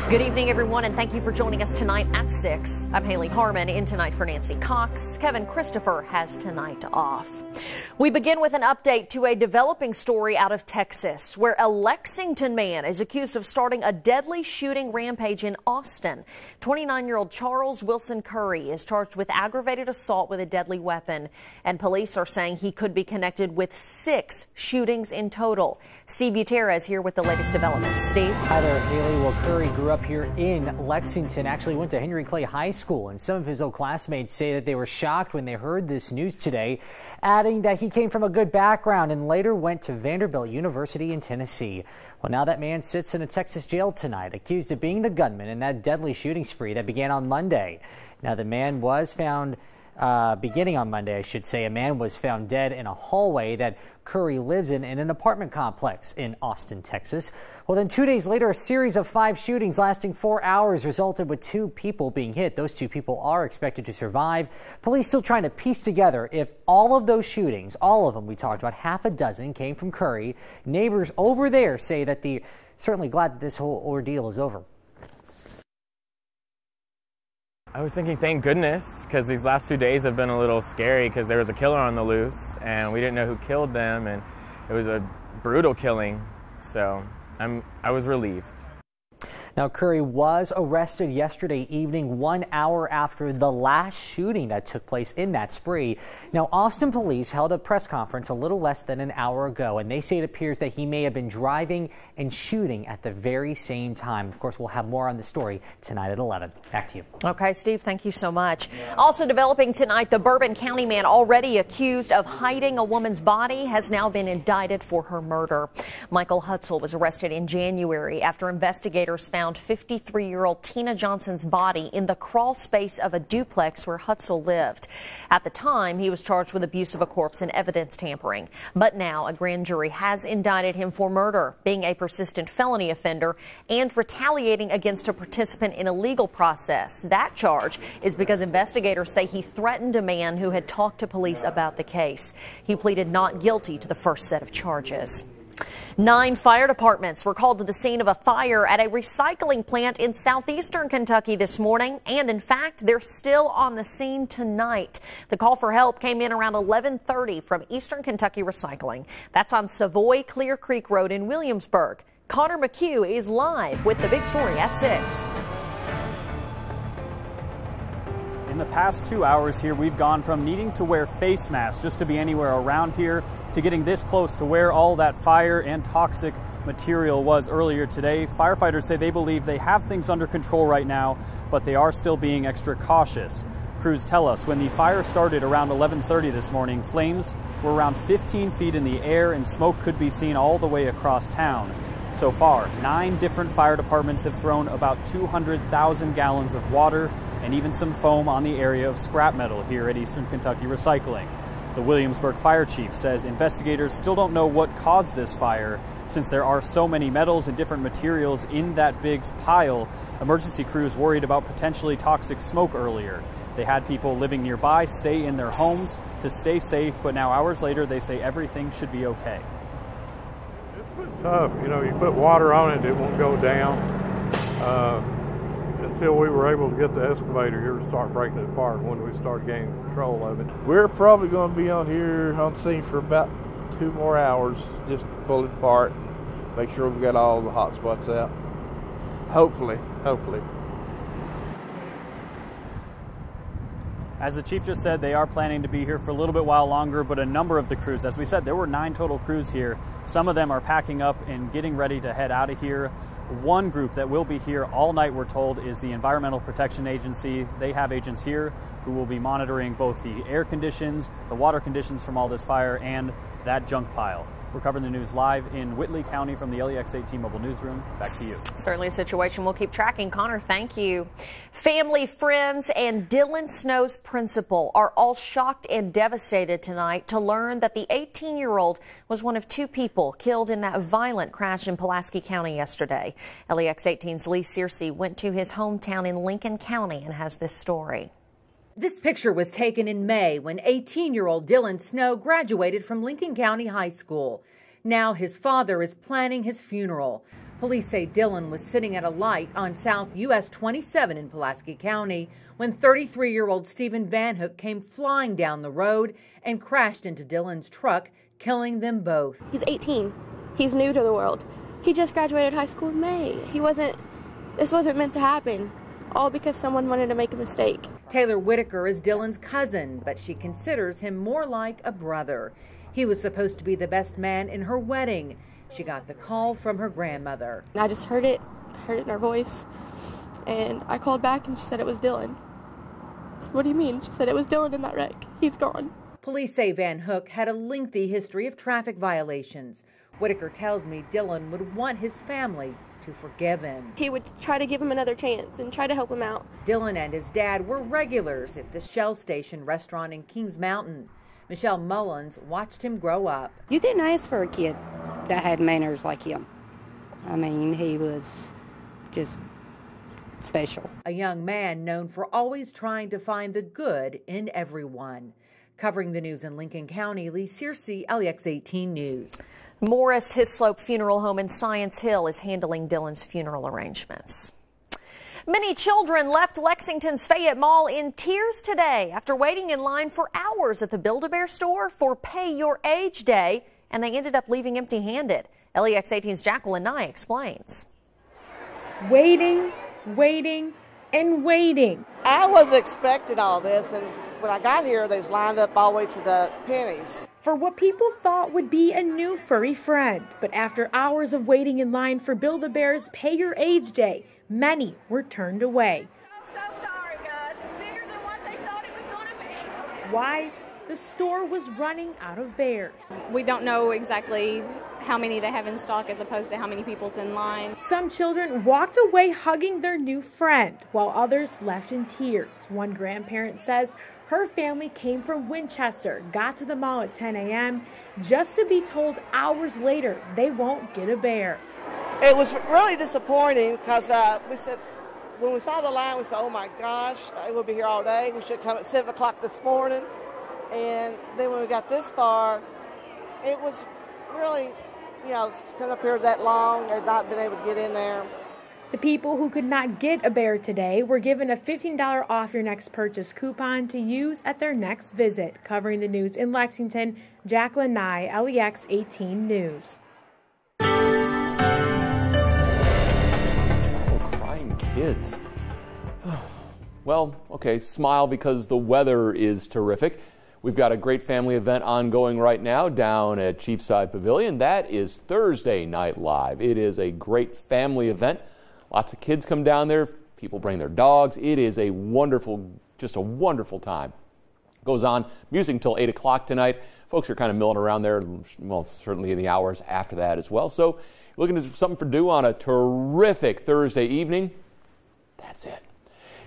Good evening, everyone, and thank you for joining us tonight at 6. I'm Haley Harmon, in tonight for Nancy Cox. Kevin Christopher has tonight off. We begin with an update to a developing story out of Texas, where a Lexington man is accused of starting a deadly shooting rampage in Austin. 29-year-old Charles Wilson Curry is charged with aggravated assault with a deadly weapon, and police are saying he could be connected with 6 shootings in total. Steve Gutierrez here with the latest developments. Steve? Hi there, Haley. Well, Curry grew up here in Lexington, actually went to Henry Clay High School, and some of his old classmates say that they were shocked when they heard this news today, adding that he came from a good background and later went to Vanderbilt University in Tennessee. Well, now that man sits in a Texas jail tonight, accused of being the gunman in that deadly shooting spree that began on Monday. Now, the man was found beginning on Monday, I should say, a man was found dead in a hallway that Curry lives in an apartment complex in Austin, Texas. Well, then 2 days later, a series of 5 shootings lasting 4 hours resulted with 2 people being hit. Those 2 people are expected to survive. Police still trying to piece together if all of those shootings, all of them, we talked about, half a dozen, came from Curry. Neighbors over there say that they're certainly glad that this whole ordeal is over. I was thinking, thank goodness, because these last 2 days have been a little scary because there was a killer on the loose and we didn't know who killed them, and it was a brutal killing, so I was relieved. Now, Curry was arrested yesterday evening, 1 hour after the last shooting that took place in that spree. Now, Austin police held a press conference a little less than an hour ago, and they say it appears that he may have been driving and shooting at the very same time. Of course, we'll have more on the story tonight at 11. Back to you. Okay, Steve, thank you so much. Also developing tonight, the Bourbon County man already accused of hiding a woman's body has now been indicted for her murder. Michael Hutzel was arrested in January after investigators found 53-year-old Tina Johnson's body in the crawl space of a duplex where Hutzel lived. At the time, he was charged with abuse of a corpse and evidence tampering. But now a grand jury has indicted him for murder, being a persistent felony offender, and retaliating against a participant in a legal process. That charge is because investigators say he threatened a man who had talked to police about the case. He pleaded not guilty to the first set of charges. 9 fire departments were called to the scene of a fire at a recycling plant in southeastern Kentucky this morning, and in fact, they're still on the scene tonight. The call for help came in around 11:30 from Eastern Kentucky Recycling. That's on Savoy Clear Creek Road in Williamsburg. Connor McHugh is live with the big story at 6. In the past 2 hours here, we've gone from needing to wear face masks just to be anywhere around here to getting this close to where all that fire and toxic material was earlier today. Firefighters say they believe they have things under control right now, but they are still being extra cautious. Crews tell us when the fire started around 11:30 this morning, flames were around 15 feet in the air and smoke could be seen all the way across town. So far, 9 different fire departments have thrown about 200,000 gallons of water and even some foam on the area of scrap metal here at Eastern Kentucky Recycling. The Williamsburg fire chief says investigators still don't know what caused this fire. Since there are so many metals and different materials in that big pile, emergency crews worried about potentially toxic smoke earlier. They had people living nearby stay in their homes to stay safe, but now hours later they say everything should be okay. It's been tough. You know, you put water on it, it won't go down. Until we were able to get the excavator here to start breaking it apart when we started gaining control of it. We're probably going to be on here on scene for about 2 more hours, just pull it apart, make sure we've got all the hot spots out. Hopefully. As the chief just said, they are planning to be here for a little bit while longer, but a number of the crews, as we said, there were 9 total crews here. Some of them are packing up and getting ready to head out of here. One group that will be here all night, we're told, is the Environmental Protection Agency. They have agents here who will be monitoring both the air conditions, the water conditions from all this fire, and that junk pile. We're covering the news live in Whitley County from the LEX 18 Mobile Newsroom. Back to you. Certainly a situation we'll keep tracking. Connor, thank you. Family, friends, and Dylan Snow's principal are all shocked and devastated tonight to learn that the 18-year-old was one of 2 people killed in that violent crash in Pulaski County yesterday. LEX 18's Lee Searcy went to his hometown in Lincoln County and has this story. This picture was taken in May when 18-year-old Dylan Snow graduated from Lincoln County High School. Now his father is planning his funeral. Police say Dylan was sitting at a light on South US 27 in Pulaski County when 33-year-old Stephen Van Hook came flying down the road and crashed into Dylan's truck, killing them both. He's 18. He's new to the world. He just graduated high school in May. This wasn't meant to happen, all because someone wanted to make a mistake. Taylor Whitaker is Dylan's cousin, but she considers him more like a brother. He was supposed to be the best man in her wedding. She got the call from her grandmother. I just heard it in her voice, and I called back and she said it was Dylan. I said, "What do you mean?" She said it was Dylan in that wreck. He's gone. Police say Van Hook had a lengthy history of traffic violations. Whitaker tells me Dylan would want his family to forgive him. He would try to give him another chance and try to help him out. Dylan and his dad were regulars at the Shell Station restaurant in Kings Mountain. Michelle Mullins watched him grow up. You didn't ask for a kid that had manners like him. I mean, he was just special. A young man known for always trying to find the good in everyone. Covering the news in Lincoln County, Lee Searcy, LEX 18 News. Morris Hislop Funeral Home in Science Hill is handling Dylan's funeral arrangements. Many children left Lexington's Fayette Mall in tears today after waiting in line for hours at the Build-A-Bear store for Pay Your Age Day, and they ended up leaving empty-handed. LEX 18's Jacqueline Nye explains. Waiting, and waiting. I was expecting all this, and when I got here, they was lined up all the way to the pennies. For what people thought would be a new furry friend. But after hours of waiting in line for Build-A-Bear's Pay Your Age Day, many were turned away. I'm so sorry, guys. It's bigger than what they thought it was going to be. Why? The store was running out of bears. We don't know exactly how many they have in stock as opposed to how many people's in line. Some children walked away hugging their new friend, while others left in tears. One grandparent says her family came from Winchester, got to the mall at 10 a.m. just to be told hours later they won't get a bear. It was really disappointing because we said, when we saw the line, we said, oh my gosh, we'll be here all day. We should come at 7 o'clock this morning. And then when we got this far, it was really, come up here that long and not been able to get in there. The people who could not get a bear today were given a $15 off your next purchase coupon to use at their next visit. Covering the news in Lexington, Jacqueline Nye, LEX 18 News. Crying kids. Well, okay, smile because the weather is terrific. We've got a great family event ongoing right now down at Cheapside Pavilion. That is Thursday Night Live. It is a great family event. Lots of kids come down there. People bring their dogs. It is a wonderful, just a wonderful time. Goes on music until 8 o'clock tonight. Folks are kind of milling around there, well, certainly in the hours after that as well. So looking for something to do on a terrific Thursday evening. That's it.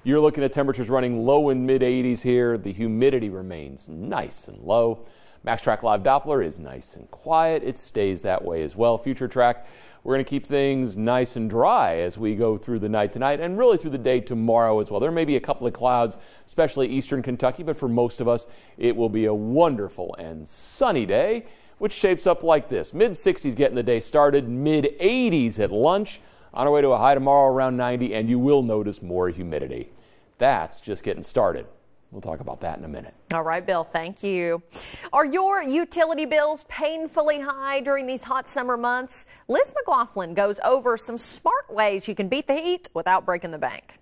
You're looking at temperatures running low in mid-80s here. The humidity remains nice and low. Max Track Live Doppler is nice and quiet. It stays that way as well. Future Track, we're going to keep things nice and dry as we go through the night tonight and really through the day tomorrow as well. There may be a couple of clouds, especially eastern Kentucky, but for most of us, it will be a wonderful and sunny day, which shapes up like this. Mid-60s getting the day started, mid-80s at lunch. On our way to a high tomorrow around 90, and you will notice more humidity. That's just getting started. We'll talk about that in a minute. All right, Bill, thank you. Are your utility bills painfully high during these hot summer months? Liz McLaughlin goes over some smart ways you can beat the heat without breaking the bank.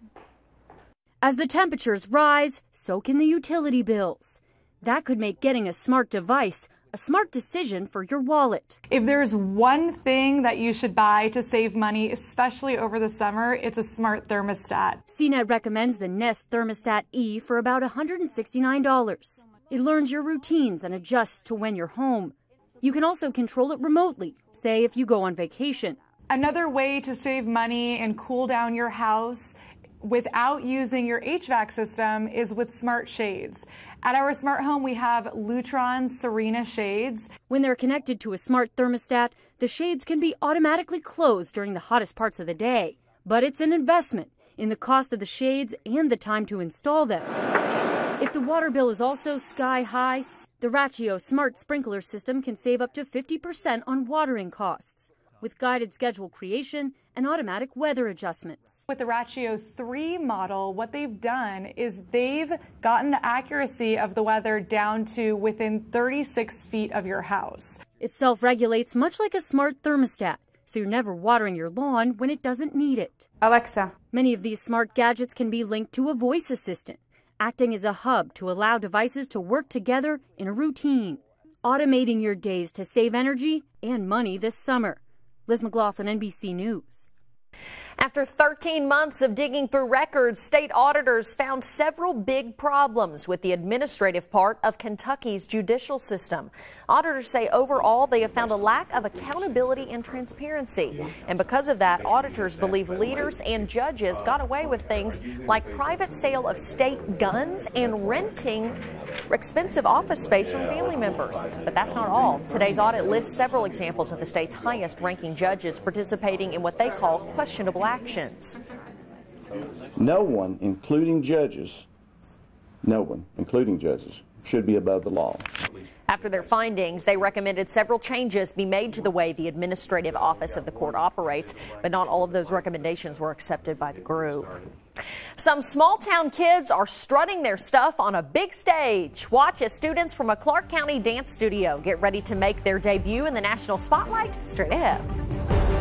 As the temperatures rise, so can the utility bills. That could make getting a smart device a smart decision for your wallet. If there's one thing that you should buy to save money, especially over the summer, it's a smart thermostat. CNET recommends the Nest Thermostat E for about $169. It learns your routines and adjusts to when you're home. You can also control it remotely, say if you go on vacation. Another way to save money and cool down your house without using your HVAC system is with smart shades. At our smart home, we have Lutron Serena shades. When they're connected to a smart thermostat, the shades can be automatically closed during the hottest parts of the day. But it's an investment in the cost of the shades and the time to install them. If the water bill is also sky high, the Rachio Smart Sprinkler System can save up to 50% on watering costs. with guided schedule creation and automatic weather adjustments. With the Ratio 3 model, what they've done is they've gotten the accuracy of the weather down to within 36 feet of your house. It self-regulates much like a smart thermostat, so you're never watering your lawn when it doesn't need it. Alexa. Many of these smart gadgets can be linked to a voice assistant, acting as a hub to allow devices to work together in a routine, automating your days to save energy and money this summer. Liz McLaughlin, NBC News. After 13 months of digging through records, state auditors found several big problems with the administrative part of Kentucky's judicial system. Auditors say overall they have found a lack of accountability and transparency. And because of that, auditors believe leaders and judges got away with things like private sale of state guns and renting expensive office space from family members. But that's not all. Today's audit lists several examples of the state's highest-ranking judges participating in what they call questionable actions. No one, including judges, should be above the law. After their findings, they recommended several changes be made to the way the administrative office of the court operates, but not all of those recommendations were accepted by the group. Some small-town kids are strutting their stuff on a big stage. Watch as students from a Clark County dance studio get ready to make their debut in the national spotlight straight ahead.